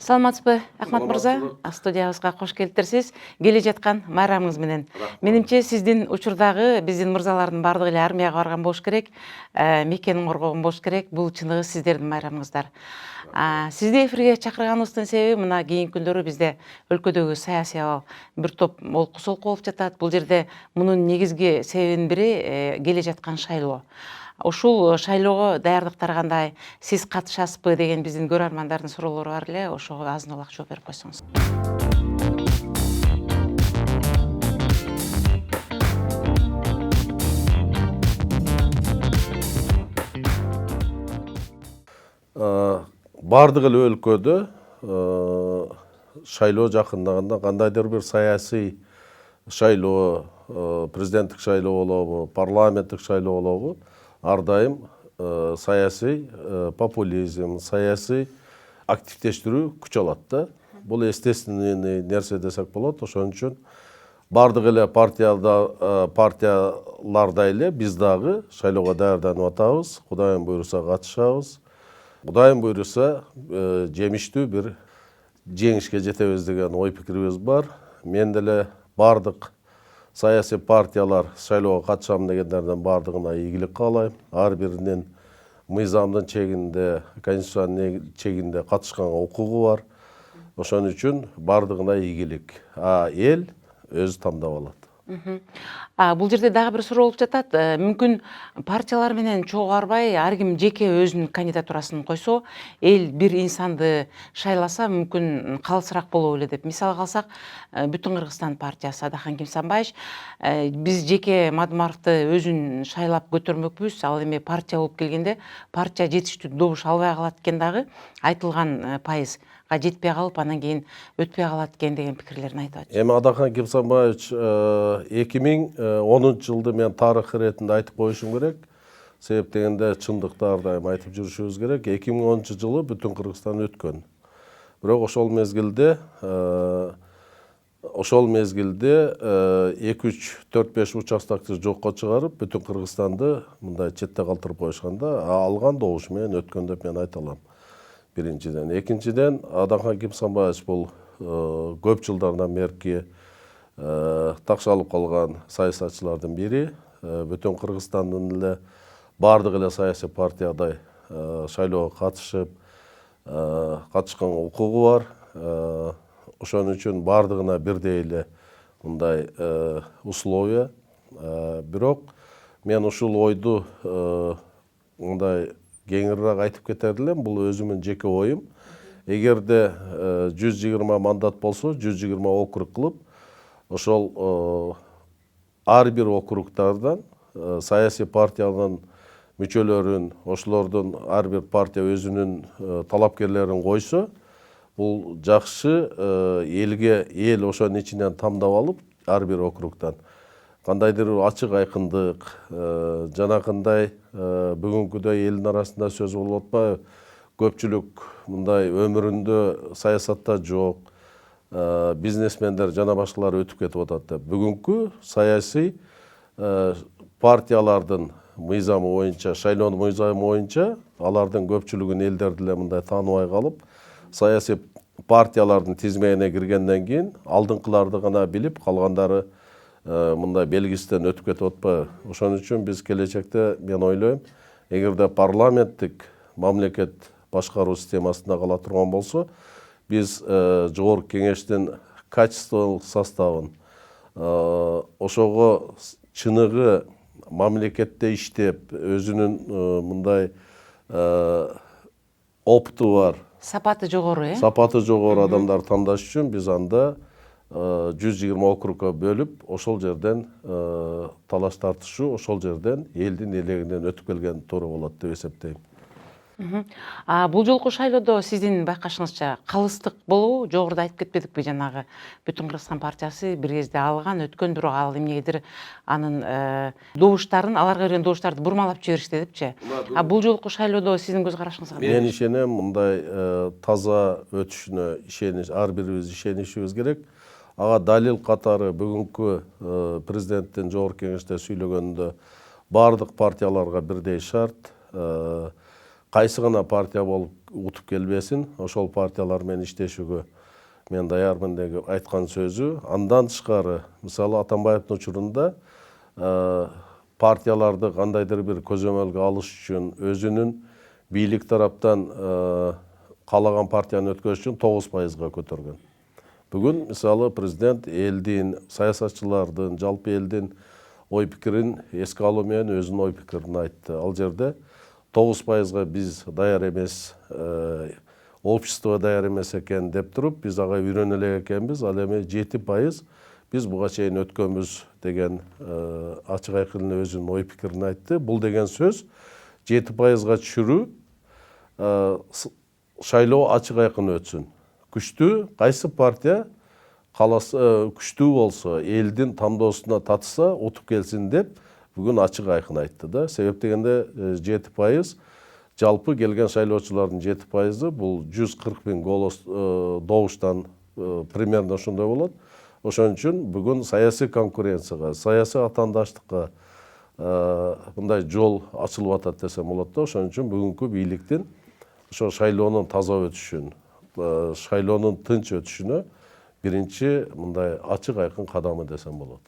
Саламатсызбы, Ахмат мырза? Студиябызга кош келиптирсиз. Келе жаткан майрамыңыз менен. Менимче сиздин учурдагы биздин мырзалардын бардыгы эле армияга барган болуш керек, мекенин коргогон болуш керек. Бул чыныгы сиздердин майрамыңыздар. Сизди эфирге чакырганыбыздын себеби мына кийинки күндөрү бизде өлкөдөгү саясий абал бир топ олку-солку болуп жатат. Бул жерде мунун негизги себебинин бири келе жаткан шайлоо. Ушул шайлоого даярдыктар кандай, сиз катышасызбы деген биздин көрөрмандардын суроолору бар эле, ошого азын улак жооп берип койсоңуз. Бардык эле өлкөдө шайлоо жакындаганда кандайдыр бир саясий шайлоо, президенттик шайлоо болобу, парламенттик шайлоо болобу, ар дайым саясий популизм, саясий активдештирүү күч алат да. Бул естественный нерсе десек болот. Ошон үчүн бардык эле партияларда эле биз дагы шайлоого даярданып атабыз. Кудайым буйруса катышабыз. Кудайым буйруса жемиштүү бир жеңишке жетебиз деген ой пикирибиз бар. Мен деле бардык саясий партиялар шайлоого катышам дегендердин бардыгына ийгилик каалайм. Ар биринин мыйзамдын чегинде, конституциянын чегинде катышканга укугу бар. Ошон үчүн бардыгына ийгилик. Эл өзү тандап алат. Бул жерде дагы бир суроо болуп жатат. Мүмкүн партиялар менен чогуу барбай, ар ким жеке өзүнүн кандидатурасын койсо, эл бир инсанды шайласа, мүмкүн калысыраак болобу эле деп. Мисалга алсак, Бүтүн Кыргызстан партиясы Адахан Кимсанбаевич, биз жеке Мадумаровду өзүн шайлап көтөрмөкпүз. Ал эми партия болуп келгенде, партия жетиштүү добуш албай калат экен дагы, айтылган пайызга жетпей калып, анан кийин өтпөй калат экен деген пикирлерин айтып атат. Эми Адахан Кимсанбаевич 2010 жылды мен тарых иретинде айтып коюшум керек. Себеп дегенде чындыкты ар дайым айтып жүрүшүбүз керек. 2010 жылы Бүтүн Кыргызстан өткөн. Бирок ошол мезгилде 2-3-4-5 участокты жокко чыгарып, Бүтүн Кыргызстанды мындай четте калтырып коюшканда, алган добуш менен өткөн деп мен айта алам. Биринчиден. Экинчиден, Адахан Кимсанбаевич бул көп жылдардан берки такшалып калган саясатчылардын бири. Бүтүн Кыргызстандын эле бардык эле саясий партиядай шайлоого катышканга укугу бар. Ошон үчүн бардыгына бирдей эле мындай условия. Бирок мен ушул ойду мындай кеңирээк айтып кетер элем. Бул өзүмдүн жеке оюм. Эгерде 120 мандат болсо, 120 округ кылып, ошол ар бир округтардан саясий партиянын мүчөлөрүн, ошолордун ар бир партия өзүнүн талапкерлерин койсо, бул жакшы эл ошонун ичинен тандап алып, ар бир округдан кандайдыр ачык айкындык, жанакындай бүгүнкүдөй элдин арасында сөз болуп атпайбы? Көпчүлүк мындай өмүрүндө саясатта жок, бизнесмендер жана башкалар өтүп кетип атат деп. Бүгүнкү саясий партиялардын мыйзамы боюнча, шайлоонун мыйзамы боюнча, алардын көпчүлүгүн элдер деле мындай тааныбай калып, саясий партиялардын тизмегине киргенден кийин алдыңкыларды гана билип, калгандары мындай белгисизден өтүп кетип атпайбы? Ошон үчүн биз келечекте, мен ойлойм, эгерде парламенттик мамлекет башкаруу системасында кала турган болсо, биз жогорку кеңештин качестволук составын, ошого чыныгы мамлекетте иштеп, өзүнүн мындай опыту бар, Сапаты жогору, сапаты жогору адамдар тандаш үчүн биз анда 120 округга бөлүп, ошол жерден талаш тартышуу, ошол жерден элдин элегинен өтүп келген туура болот деп эсептейм. Бул жолку шайлоодо сиздин байкашыңызча калыстык болобу? Жогоруда айтып кетпедикпи, жанагы Бүтүн Кыргызстан партиясы бир кезде алган, өткөн, бирок ал эмнегедир анын добуштарын, аларга берген добуштарды бурмалап жиберишти депчи. Бул жолку шайлоодо сиздин көз карашыңыз кандай? Мен ишенем, мындай таза өтүшүнө ишенич, ар бирибиз ишенишибиз керек. Ага далил катары бүгүнкү президенттин жогорку кеңеште сүйлөгөнүндө бардык партияларга бирдей шарт, кайсы гана партия болуп утуп келбесин, ошол партиялар менен иштешүүгө мен даярмын деп айткан сөзү. Андан тышкары, мисалы Атамбаевдин учурунда партияларды кандайдыр бир көзөмөлгө алыш үчүн өзүнүн бийлик тараптан каалаган партияны өткөрүш үчүн 9%га көтөргөн. Бүгүн мисалы президент элдин, саясатчылардын, жалпы элдин ой пикирин эске алуу менен өзүнүн ой пикирин айтты. Ал жерде 9%га биз даяр эмес, общество даяр эмес экен деп туруп, биз ага үйрөнө элек экенбиз. Ал эми 7% биз буга чейин өткөнбүз деген ачык айкын өзүнүн ой пикирин айтты. Бул деген сөз 7%га түшүрүү, шайлоо ачык айкын өтсүн. Күчтүү кайсы партия күчтүү болсо, элдин тандоосуна татса, утуп келсин деп бүгүн ачык айкын айтты да. Себеп дегенде 7% жалпы келген шайлоочулардын 7%ы бул 140 000 голос добуштан примерно ошондой болот. Ошон үчүн бүгүн саясий конкуренцияга, саясий атаандаштыкка мындай жол ачылып атат десем болот да. Ошон үчүн бүгүнкү бийликтин ошо шайлоонун таза өтүшүн, шайлоонун тынч өтүшүнө биринчи мындай ачык айкын кадамы десем болот.